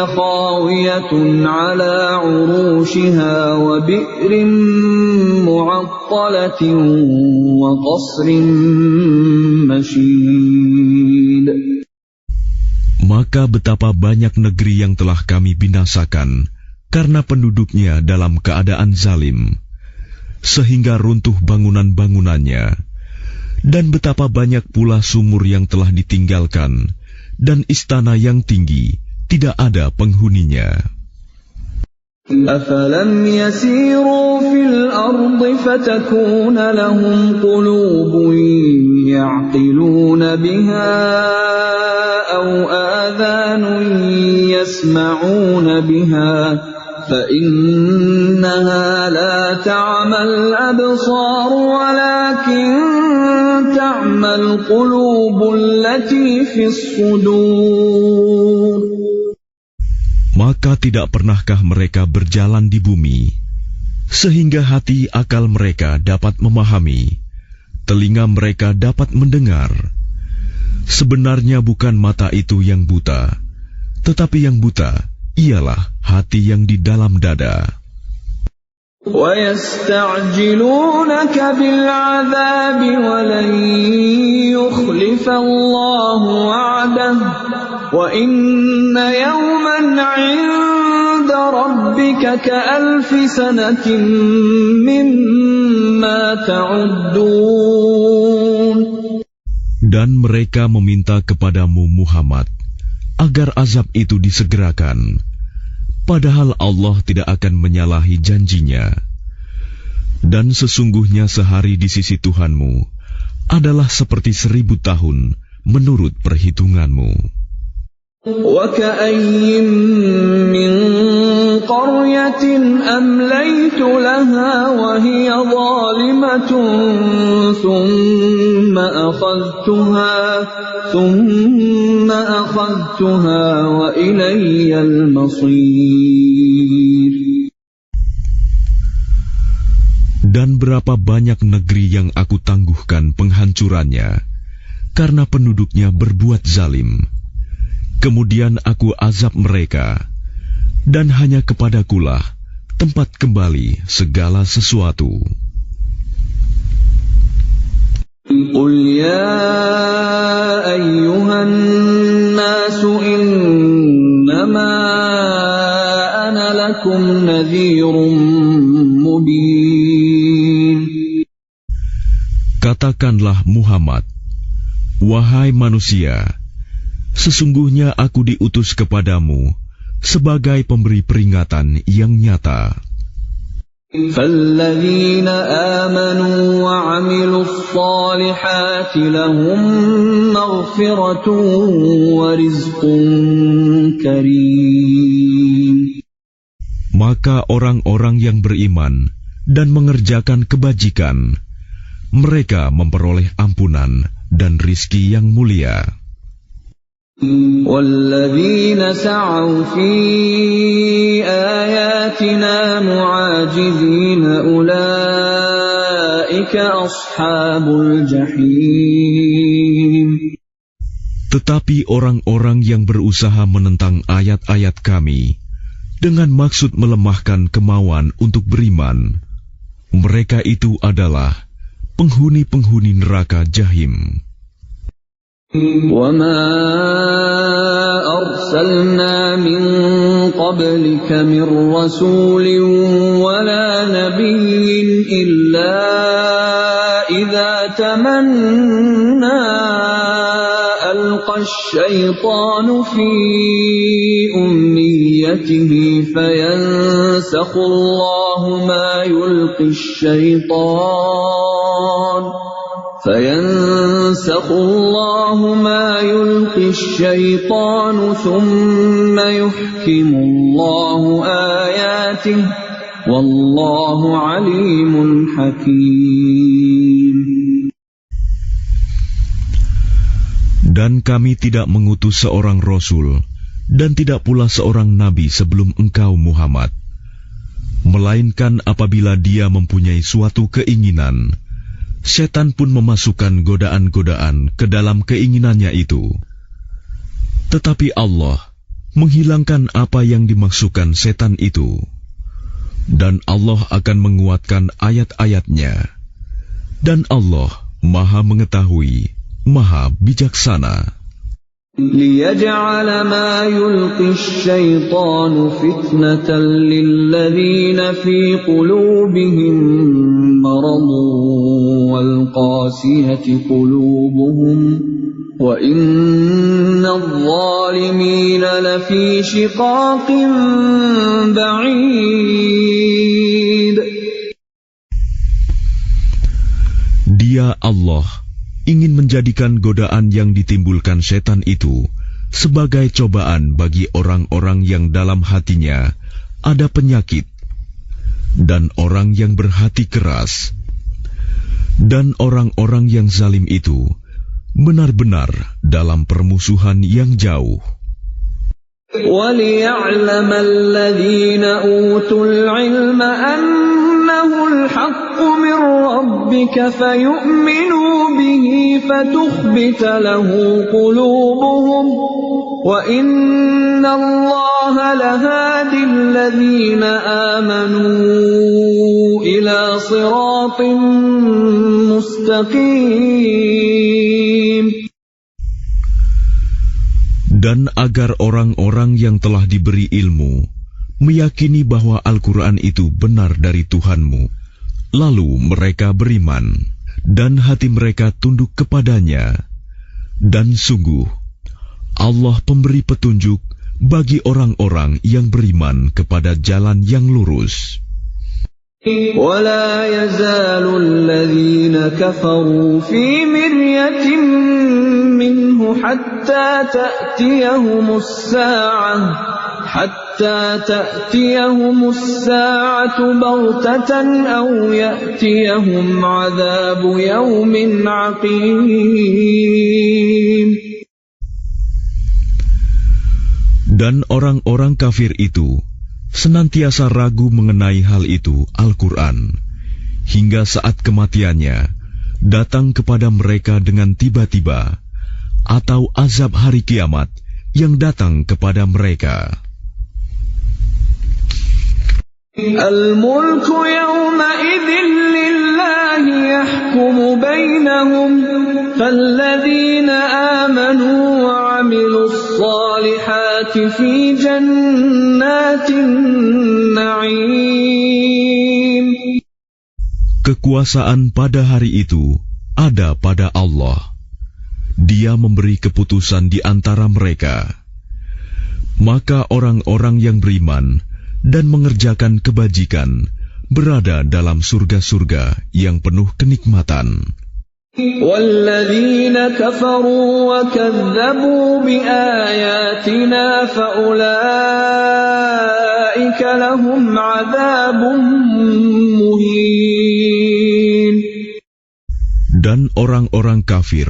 خَاوِيَةٌ عَلَى عُرُوشِهَا وَبِئْرٍ مُّعَطَّلَةٍ وَقَصْرٍ مَّشِيدٍ. Maka betapa banyak negeri yang telah kami binasakan karena penduduknya dalam keadaan zalim, sehingga runtuh bangunan-bangunannya, dan betapa banyak pula sumur yang telah ditinggalkan, dan istana yang tinggi tidak ada penghuninya. أفلم يسيروا في الأرض فتكون لهم قلوب يعقلون بها أو آذان يسمعون بها فإنها لا تعمى الأبصار ولكن تعمى القلوب التي في الصدور. Maka tidak pernahkah mereka berjalan di bumi, sehingga hati akal mereka dapat memahami, telinga mereka dapat mendengar. Sebenarnya bukan mata itu yang buta, tetapi yang buta ialah hati yang di dalam dada. وَيَسْتَعْجِلُونَكَ بِالْعَذَابِ وَلَنْ يُخْلِفَ اللَّهُ وَعْدَهُ وَإِنَّ يَوْمًا عِندَ رَبِّكَ كَأَلْفِ سَنَةٍ مِّمَّا تَعُدُّونَ. Dan mereka meminta kepadamu Muhammad agar azab itu disegerakan, padahal Allah tidak akan menyalahi janjinya. Dan sesungguhnya sehari di sisi Tuhanmu adalah seperti 1000 tahun menurut perhitunganmu. وَكَأَيِّن مِّن قَرْيَةٍ أَمْلَيْتُ لَهَا وَهِيَ ظَالِمَةٌ ثُمَّ أَخَذْتُهَا وَإِلَيَّ الْمَصِيرُ. Dan berapa banyak negeri yang aku tangguhkan penghancurannya karena penduduknya berbuat zalim. Kemudian aku azab mereka, dan hanya kepadakulah tempat kembali segala sesuatu. قُلْ يَا أَيُّهَا النَّاسُ إِنَّمَا أَنَا لَكُمْ نَذِيرٌ مُبِينٌ. Katakanlah Muhammad, wahai manusia, sesungguhnya aku diutus kepadamu sebagai pemberi peringatan yang nyata. فَالَّذِينَ آمَنُوا وَعَمِلُوا الصَّالِحَاتِ لَهُم مَّغْفِرَةٌ وَرِزْقٌ كَرِيمٌ. Maka orang-orang yang beriman dan mengerjakan kebajikan, mereka memperoleh ampunan dan rizki yang mulia. وَالَّذِينَ سَعَوْا فِي آيَاتِنَا مُعَاجِزِينَ أُولَئِكَ أَصْحَابُ الْجَحِيمِ. Tetapi orang-orang yang berusaha menentang ayat-ayat kami dengan maksud melemahkan kemauan untuk beriman, mereka itu adalah penghuni-penghuni neraka Jahim. وَمَا أَرْسَلْنَا مِن قَبْلِكَ مِن رَّسُولٍ وَلَا نَبِيٍّ إِلَّا إِذَا تَمَنَّىٰ أَلْقَى الشَّيْطَانُ فِي أُمْنِيَّتِهِ فَيَنسَخُ اللَّهُ مَا يُلْقِي الشَّيْطَانُ ثُمَّ يُحْكِمُ اللَّهُ آيَاتِهِ وَاللَّهُ عَلِيمٌ حَكِيمٌ. Dan kami tidak mengutus seorang Rasul dan tidak pula seorang Nabi sebelum engkau Muhammad, melainkan apabila dia mempunyai suatu keinginan, setan pun memasukkan godaan-godaan ke dalam keinginannya itu. Tetapi Allah menghilangkan apa yang dimaksudkan setan itu, dan Allah akan menguatkan ayat-ayatnya, dan Allah Maha Mengetahui, Maha Bijaksana. لِيَجْعَلَ مَا يُلْقِي الشَّيْطَانُ فِتْنَةً لِلَّذِينَ فِي قُلُوبِهِم مَّرَضٌ وَالْقَاسِيَةِ قُلُوبُهُمْ وَإِنَّ الظَّالِمِينَ لَفِي شِقَاقٍ بَعِيدٍ. Dia Allah ingin menjadikan godaan yang ditimbulkan setan itu sebagai cobaan bagi orang-orang yang dalam hatinya ada penyakit dan orang yang berhati keras, dan orang-orang yang zalim itu benar-benar dalam permusuhan yang jauh. وَلِيَعْلَمَ الَّذِينَ أُوتُوا الْعِلْمَ أَنَّهُ الْحَقُّ مِنْ رَبِّكَ فَيُؤْمِنُوا بِهِ فَتُخْبِتَ لَهُ قُلُوبُهُمْ وَإِنَّ اللَّهَ لَهَادِي الَّذِينَ آمَنُوا إِلَى صِرَاطٍ مُسْتَقِيمٍ. Dan agar orang-orang yang telah diberi ilmu meyakini bahwa Al-Quran itu benar dari Tuhanmu, lalu mereka beriman dan hati mereka tunduk kepadanya. Dan sungguh Allah pemberi petunjuk bagi orang-orang yang beriman kepada jalan yang lurus. وَلَا يَزَالُ الَّذِينَ كَفَرُوا فِي مِرْيَةٍ مِّنْهُ حَتَّى تَأْتِيَهُمُ السَّاعَةُ بَغْتَةً أَوْ يَأْتِيَهُمْ عَذَابُ يَوْمٍ عَقِيمٍ. Dan orang-orang kafir itu senantiasa ragu mengenai hal itu, Al-Quran, hingga saat kematiannya datang kepada mereka dengan tiba-tiba, atau azab hari kiamat yang datang kepada mereka. Al-mulku yawma'idhin lillahi yahkumu bainahum falladzina amanu wa 'amilus salihati fi jannatin na'im. Kekuasaan pada hari itu ada pada Allah. Dia memberi keputusan di antara mereka. Maka orang-orang yang beriman dan mengerjakan kebajikan berada dalam surga-surga yang penuh kenikmatan. وَالَّذِينَ كَفَرُوا وَكَذَّبُوا بِآيَاتِنَا فَأُولَئِكَ لَهُمْ عَذَابٌ مُهِينٌ. Dan orang-orang kafir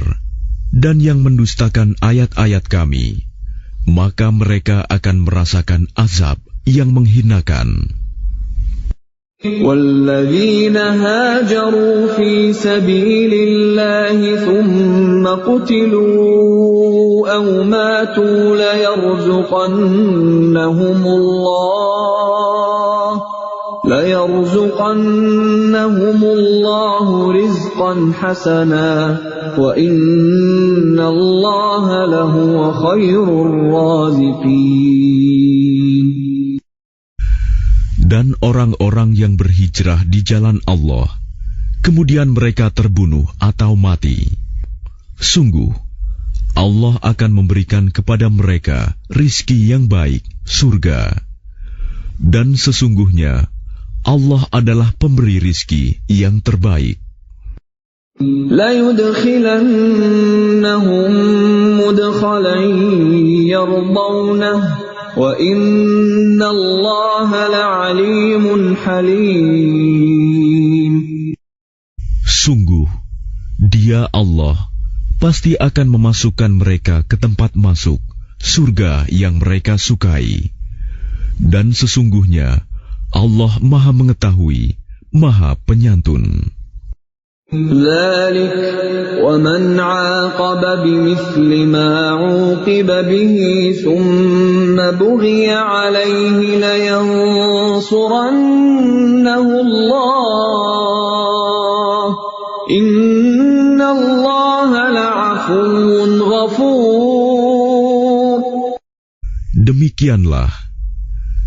dan yang mendustakan ayat-ayat kami, maka mereka akan merasakan azab yang menghinakan. وَالَّذِينَ هَاجَرُوا فِي سَبِيلِ اللَّهِ ثُمَّ قُتِلُوا أَوْ مَاتُوا لَيَرْزُقَنَّهُمُ اللَّهُ رِزْقًا حَسَنًا وَإِنَّ اللَّهَ لَهُوَ خَيْرُ الرَّازِقِينَ. Dan orang-orang yang berhijrah di jalan Allah, kemudian mereka terbunuh atau mati, sungguh Allah akan memberikan kepada mereka rizki yang baik, surga. Dan sesungguhnya Allah adalah pemberi rizki yang terbaik. لَيُدْخِلَنَّهُمْ مُدْخَلًا يَرْضَوْنَهُ وَإِنَّ اللَّهَ لَعَلِيمٌ حَلِيمٌ. Sungguh, Dia Allah pasti akan memasukkan mereka ke tempat masuk surga yang mereka sukai. Dan sesungguhnya Allah Maha Mengetahui, Maha Penyantun. ذَلِكَ وَمَنْ عَاقَبَ بِمِثْلِ مَا عُوقِبَ بِهِ ثُمَّ بُغِيَ عَلَيْهِ لَيَنصُرَنَّهُ اللَّهُ إِنَّ اللَّهَ لَعَفُوٌّ غَفُورٌ. Demikianlah,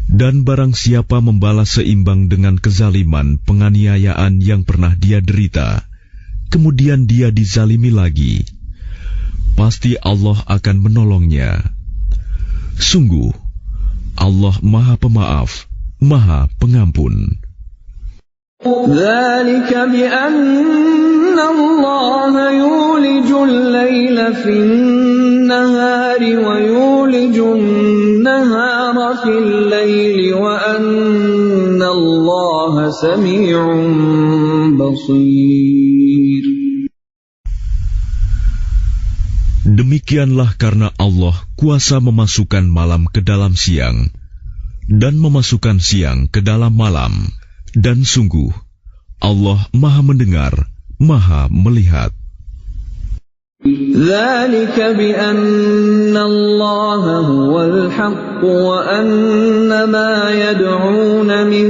dan barang siapa membalas seimbang dengan kezaliman penganiayaan yang pernah dia derita, kemudian dia dizalimi lagi, pasti Allah akan menolongnya. Sungguh, Allah Maha Pemaaf, Maha Pengampun. ذلك بأن الله يولج الليل في النهار ويولج النهار في الليل وأن الله سميع بصير. Demikianlah karena Allah kuasa memasukkan malam ke dalam siang dan memasukkan siang ke dalam malam. Dan sungguh, Allah Maha Mendengar, Maha Melihat. ذلك بأن الله هو الحق وأن ما يدعون من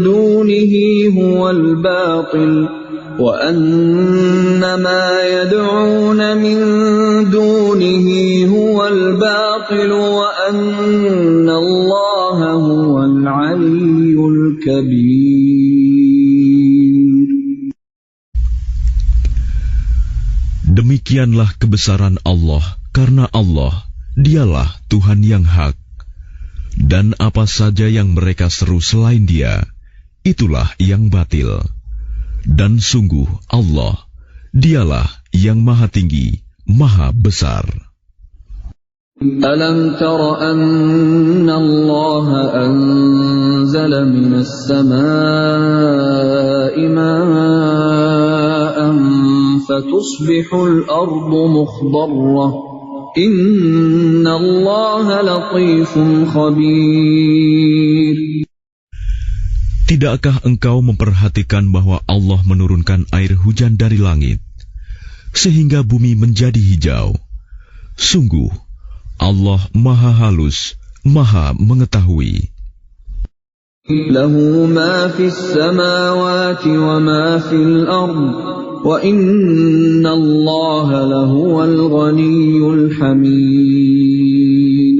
دونه هو الباطل وأن ما يدعون من دونه هو الباطل وأن الله هو العلي الكبير. Demikianlah kebesaran Allah, karena Allah, dialah Tuhan yang hak. Dan apa saja yang mereka seru selain Dia, itulah yang batil. Dan sungguh Allah, dialah yang maha tinggi, maha besar. ألم تر أن الله أنزل من السماء ماء فتصبح الأرض مخضرة إن الله لطيف خبير. Tidakkah engkau memperhatikan bahwa Allah menurunkan air hujan dari langit, sehingga bumi menjadi hijau? Sungguh, Allah Maha Halus, Maha Mengetahui. Lahu ma fis samawati wa ma fil ard wa inna Allaha lahuwal ghaniyyul hamid.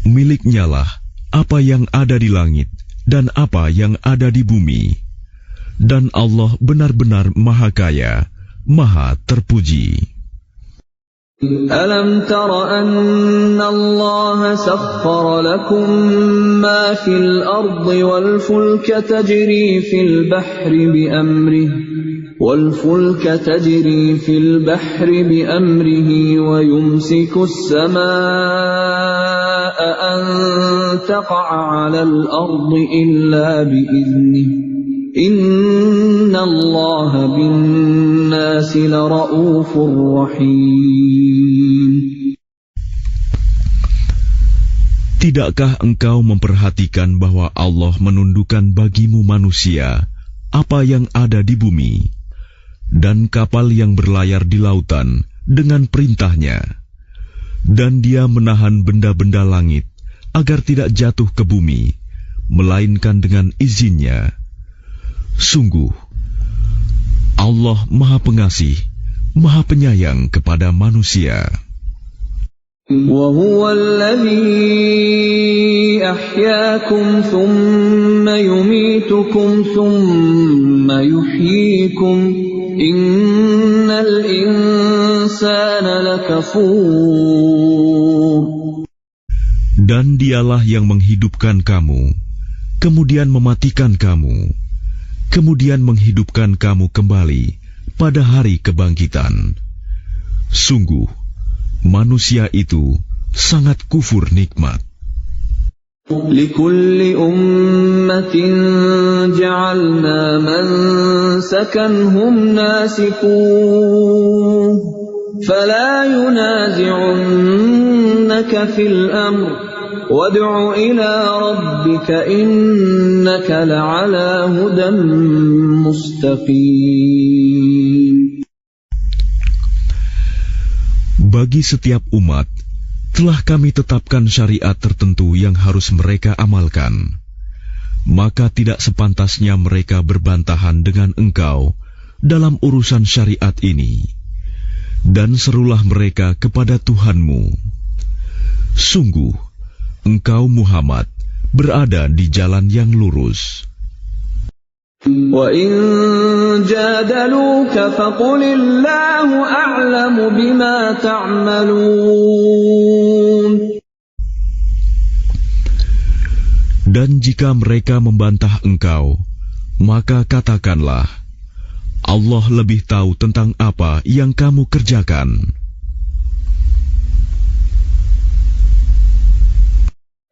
Miliknyalah apa yang ada di langit dan apa yang ada di bumi, dan Allah benar-benar Maha Kaya, Maha Terpuji. Alam tara anna Allah sakhkhara lakum ma fil ardi wal fulka tajri fil bahri bi amrihi wa yumsiku as-samaa'a an taqa'a 'alal ardi illa bi idhnihi Inna Allah bin nasi lara'ufur rahim. Tidakkah engkau memperhatikan bahwa Allah menundukkan bagimu manusia apa yang ada di bumi dan kapal yang berlayar di lautan dengan perintahnya, dan Dia menahan benda-benda langit agar tidak jatuh ke bumi melainkan dengan izinnya. Sungguh, Allah Maha Pengasih, Maha Penyayang kepada manusia. وَهُوَ الَّذِي أَحْيَاكُمْ ثُمَّ يُمِيتُكُمْ ثُمَّ يُحْيِيكُمْ إِنَّ الْإِنسَانَ لَكَفُورٌ. Dan Dialah yang menghidupkan kamu, kemudian mematikan kamu, kemudian menghidupkan kamu kembali pada hari kebangkitan. Sungguh, manusia itu sangat kufur nikmat. لِكُلِّ أُمَّةٍ جَعَلْنَا مَنسَكًا هُمْ نَاسِكُوهُ فَلَا يُنَازِعُنَّكَ فِي الْأَمْرِ وَادْعُ إِلَى رَبِّكَ إِنَّكَ لَعَلَى هُدًى مُسْتَقِيمٍ. Bagi setiap umat telah kami tetapkan syariat tertentu yang harus mereka amalkan. Maka tidak sepantasnya mereka berbantahan dengan engkau dalam urusan syariat ini. Dan serulah mereka kepada Tuhanmu. Sungguh, engkau Muhammad berada di jalan yang lurus. وَإِن جَادَلُوكَ فَقُلِ اللَّهُ أَعْلَمُ بِمَا تَعْمَلُونَ. Dan jika mereka membantah engkau, maka katakanlah, Allah lebih tahu tentang apa yang kamu kerjakan.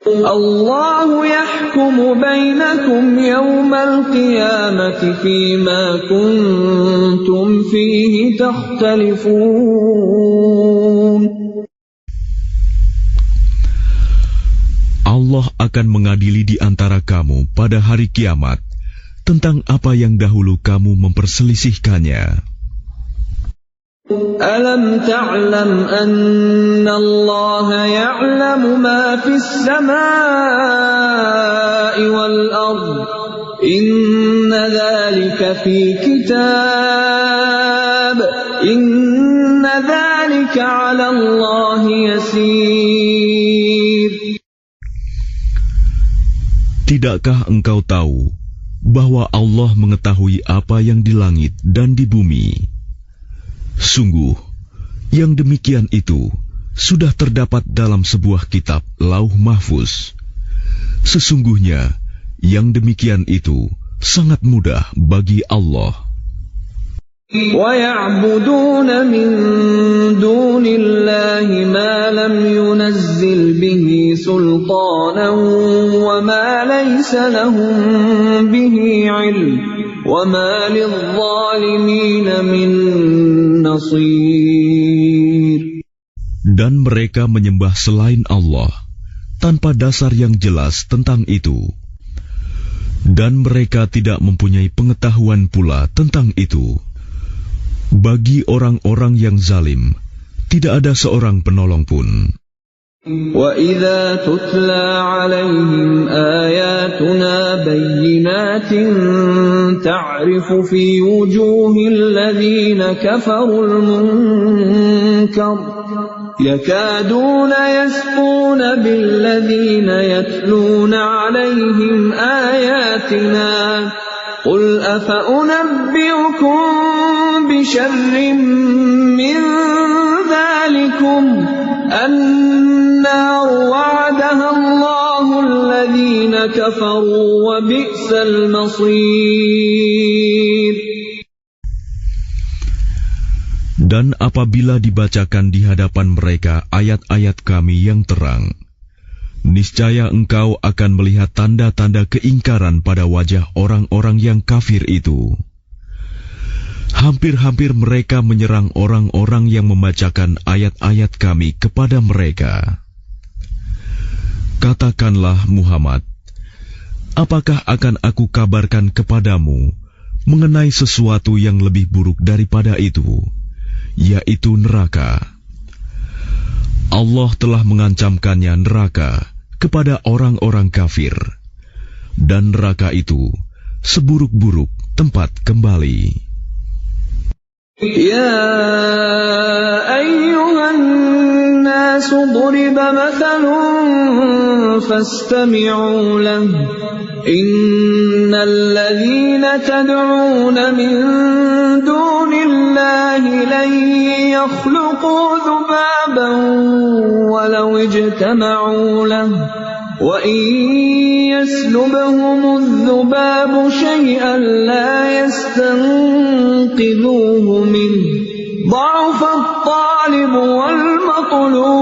Allahu yahkumu bainakum yawmal qiyamati fima kuntum fihi takhtalifun. Allah akan mengadili di antara kamu pada hari kiamat tentang apa yang dahulu kamu memperselisihkannya. Alam ta'lam anna Allah ya'lamu ma fis samaa'i wal ard. Inna dhalika fi kitab. Inna dhalika 'ala Allah yasir. Tidakkah engkau tahu bahwa Allah mengetahui apa yang di langit dan di bumi? Sungguh, yang demikian itu sudah terdapat dalam sebuah kitab Lauh Mahfuz. Sesungguhnya, yang demikian itu sangat mudah bagi Allah. وَيَعْبُدُونَ مِن دُونِ اللَّهِ مَا لَمْ يُنَزِّلْ بِهِ سُلْطَانًا وَمَا لَيْسَ لَهُم بِهِ عِلْمٌ وَمَا لِلظَّالِمِينَ مِن نَّصِيرٍ. Dan mereka menyembah selain Allah tanpa dasar yang jelas tentang itu. Dan mereka tidak mempunyai pengetahuan pula tentang itu. Bagi orang-orang yang zalim, tidak ada seorang penolong pun. وَإِذَا تُتْلَى عَلَيْهِمْ آيَاتُنَا بَيِّنَاتٍ تَعْرِفُ فِي وُجُوهِ الَّذِينَ كَفَرُوا الْمُنكَرَ يَكَادُونَ يَسْطُونَ بِالَّذِينَ يَتْلُونَ عَلَيْهِمْ آيَاتِنَا قُلْ أَفَأُنَبِّئُكُم بِشَرٍّ مِّن ذَلِكُمْ النَّارُ وَعَدَهَا اللَّهُ الَّذِينَ كَفَرُوا وَبِئْسَ الْمَصِيرُ. Dan apabila dibacakan di hadapan mereka ayat-ayat Kami yang terang, niscaya engkau akan melihat tanda-tanda keingkaran pada wajah orang-orang yang kafir itu. Hampir-hampir mereka menyerang orang-orang yang membacakan ayat-ayat Kami kepada mereka. Katakanlah Muhammad, apakah akan aku kabarkan kepadamu mengenai sesuatu yang lebih buruk daripada itu, yaitu neraka? Allah telah mengancamkannya neraka kepada orang-orang kafir, dan neraka itu seburuk-buruk tempat kembali. يا أيها الناس ضرب مثل فاستمعوا له إن الذين تدعون من دون الله لن يخلقوا ذبابا ولو اجتمعوا له وَإِن يَسْلُبْهُمُ الذُّبَابُ شَيْئًا لَّا يَسْتَنقِذُوهُ مِنْهُ ضَعُفَ الطَّالِبُ وَالْمَطْلُوبُ.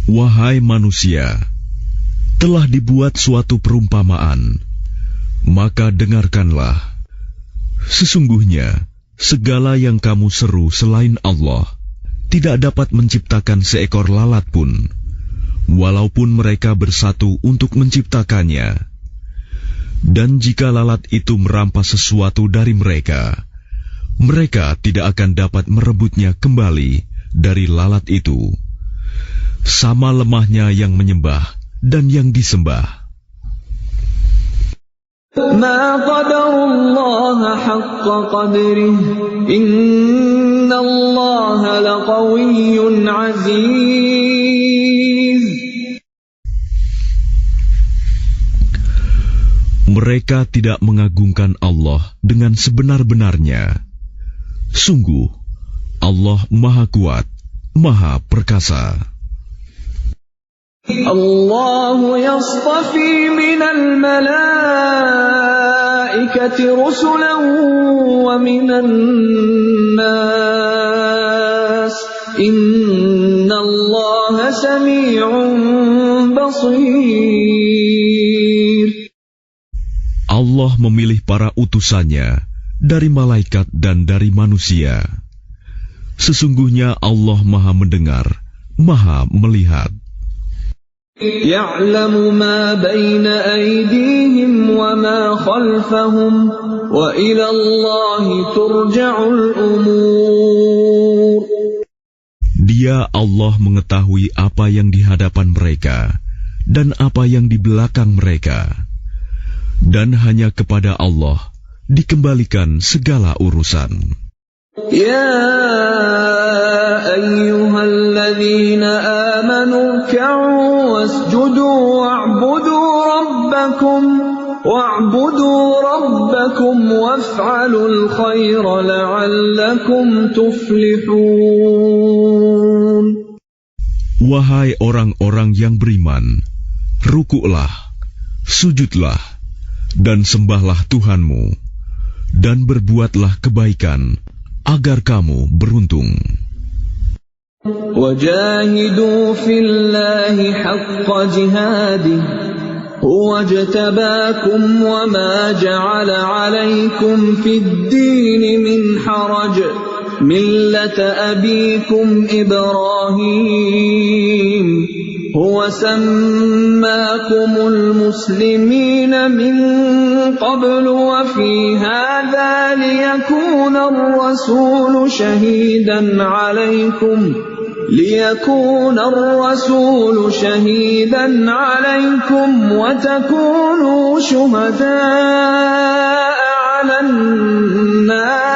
Wahai manusia, telah dibuat suatu perumpamaan, maka dengarkanlah. Sesungguhnya, segala yang kamu seru selain Allah tidak dapat menciptakan seekor lalat pun, walaupun mereka bersatu untuk menciptakannya. Dan jika lalat itu merampas sesuatu dari mereka, mereka tidak akan dapat merebutnya kembali dari lalat itu. Sama lemahnya yang menyembah dan yang disembah. ما قدر الله حق قدره إن الله لقوي عزيز. Mereka tidak mengagungkan Allah dengan sebenar-benarnya. Sungguh, Allah Maha Kuat, Maha Perkasa. Allahu yastafi minal malaikati rusulan wa minan nas. Innallaha sami'un basir. Allah memilih para utusannya dari malaikat dan dari manusia. Sesungguhnya Allah Maha mendengar, Maha melihat. Ya'lamu ma baina aydihim wa ma khalfahum wa ila Allahi turja'ul umur. Dia Allah mengetahui apa yang di hadapan mereka dan apa yang di belakang mereka. Dan hanya kepada Allah dikembalikan segala urusan. Ya ayyuhalladzina amanu ruk'u wasjudu wa'budu rabbakum waf'alul khaira la'allakum tuflihun. Wahai orang-orang yang beriman, rukuklah, sujudlah, dan sembahlah Tuhanmu, dan berbuatlah kebaikan, agar kamu beruntung. Wajahidu fillahi haqqa jihadih, huwa jtabakum wa ma ja'ala alaykum fid din min haraj, millata abikum Ibrahim, huwa sammakumul muslimina min qablu wa fi hadha liyakuna ar-rasulu shahidan alaykum wa takunu shuhada'a 'alan nas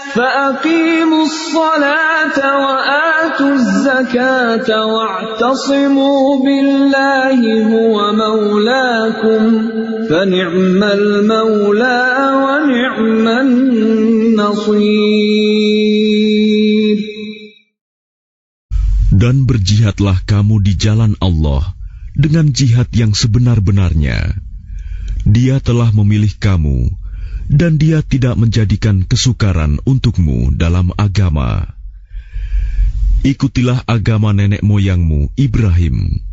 فأقيموا الصلاة وآتوا الزكاة واعتصموا بالله هو مولاكم فنعم المولى ونعم النصير. Dan berjihadlah kamu di jalan Allah dengan jihad yang sebenar-benarnya. Dia telah memilih kamu, dan Dia tidak menjadikan kesukaran untukmu dalam agama. Ikutilah agama nenek moyangmu Ibrahim.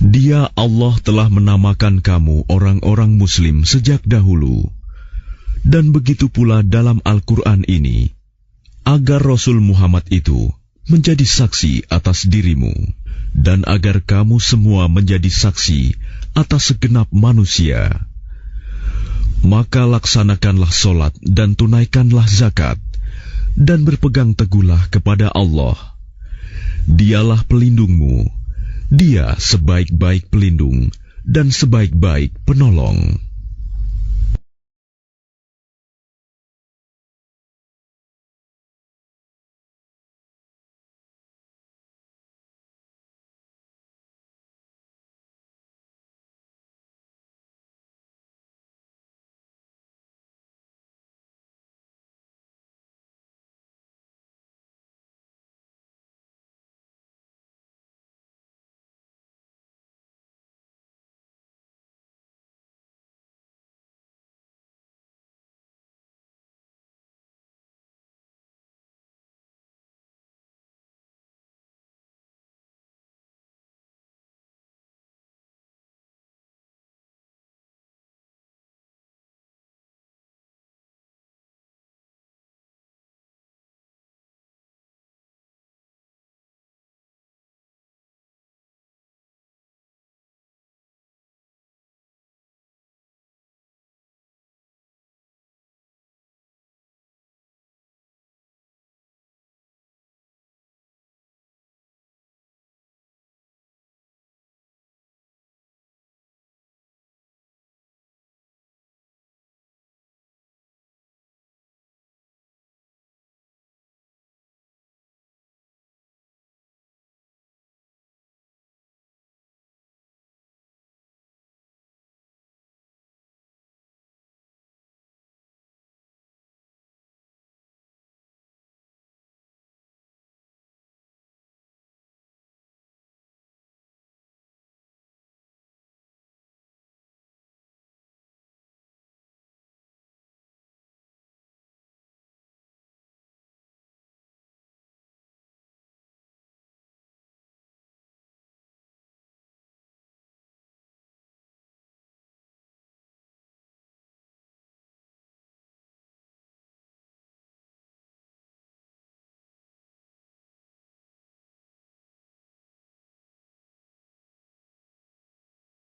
Dia Allah telah menamakan kamu orang-orang Muslim sejak dahulu. Dan begitu pula dalam Al-Quran ini, agar Rasul Muhammad itu menjadi saksi atas dirimu, dan agar kamu semua menjadi saksi atas segenap manusia. Maka laksanakanlah solat dan tunaikanlah zakat, dan berpegang teguhlah kepada Allah. Dialah pelindungmu, Dia sebaik-baik pelindung dan sebaik-baik penolong.